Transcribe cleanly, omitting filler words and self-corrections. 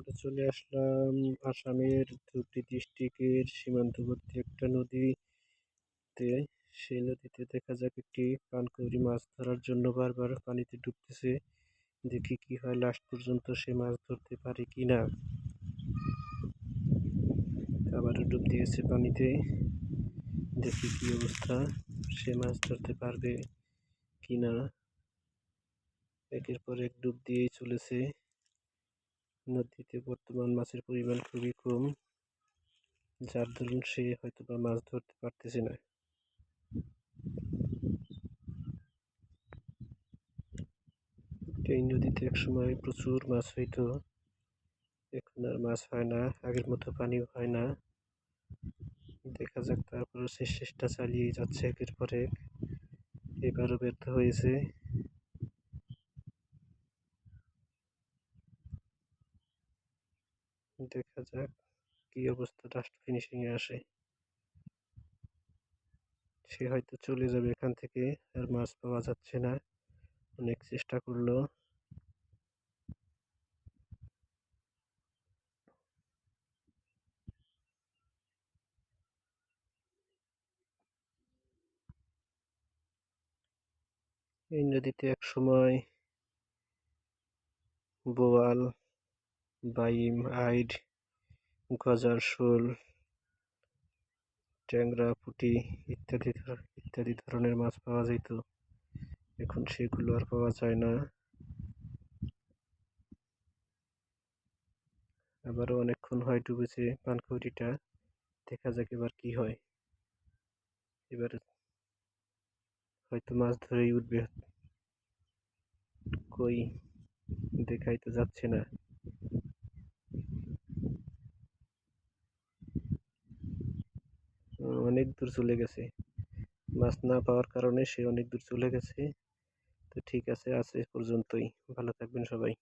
আমরা চলে আসলাম আসামের ধুবড়ী ডিস্ট্রিক্টের সীমান্তবর্তী একটা নদীতে। সেই নদীতে দেখা যাক একটি পানকৌড়ি মাছ ধরার জন্য বারবার পানিতে ডুবতেছে। দেখি কি হয়, লাস্ট পর্যন্ত সে মাছ ধরতে পারে কিনা। আবারও ডুব দিয়েছে পানিতে, দেখি কি অবস্থা, সে মাছ ধরতে পারবে কিনা। একের পর এক ডুব দিয়েই চলেছে। নদীতে বর্তমান মাছের পরিমাণ খুবই কম, যার দরুন সে হয়তোবা মাছ ধরতে পারতেছে না। এই নদীতে একসময় প্রচুর মাছ হইতো, এখন আর মাছ হয় না, আগের মতো পানিও হয় না। দেখা যাক, তারপরও সে চেষ্টা চালিয়ে যাচ্ছে একের পর এক। এবারও ব্যর্থ হয়েছে। দেখা যাক কি অবস্থা, লাস্ট ফিনিশিং এ আসে। সে হয়তো চলে যাবে এখান থেকে, আর মাছ পাওয়া যাচ্ছে না, অনেক চেষ্টা করলো। এই নদীতে এক সময় বোয়াল, বাইম, আইড, গজার, শোল, ট্যাংরা, পুঁটি ইত্যাদি ধরনের মাছ পাওয়া যেত। এখন সেগুলো আর পাওয়া যায় না। আবারও অনেকক্ষণ হয় ডুবেছে পানকৌড়িটা, দেখা যাক এবার কি হয়। এবার হয়তো মাছ ধরেই উঠবে। কই, দেখাই তো যাচ্ছে না। অনেক দূর চলে গেছে, মাছ না পাওয়ার কারণে সে অনেক দূর চলে গেছে। তো ঠিক আছে, আজ এ পর্যন্তই। ভালো থাকবেন সবাই।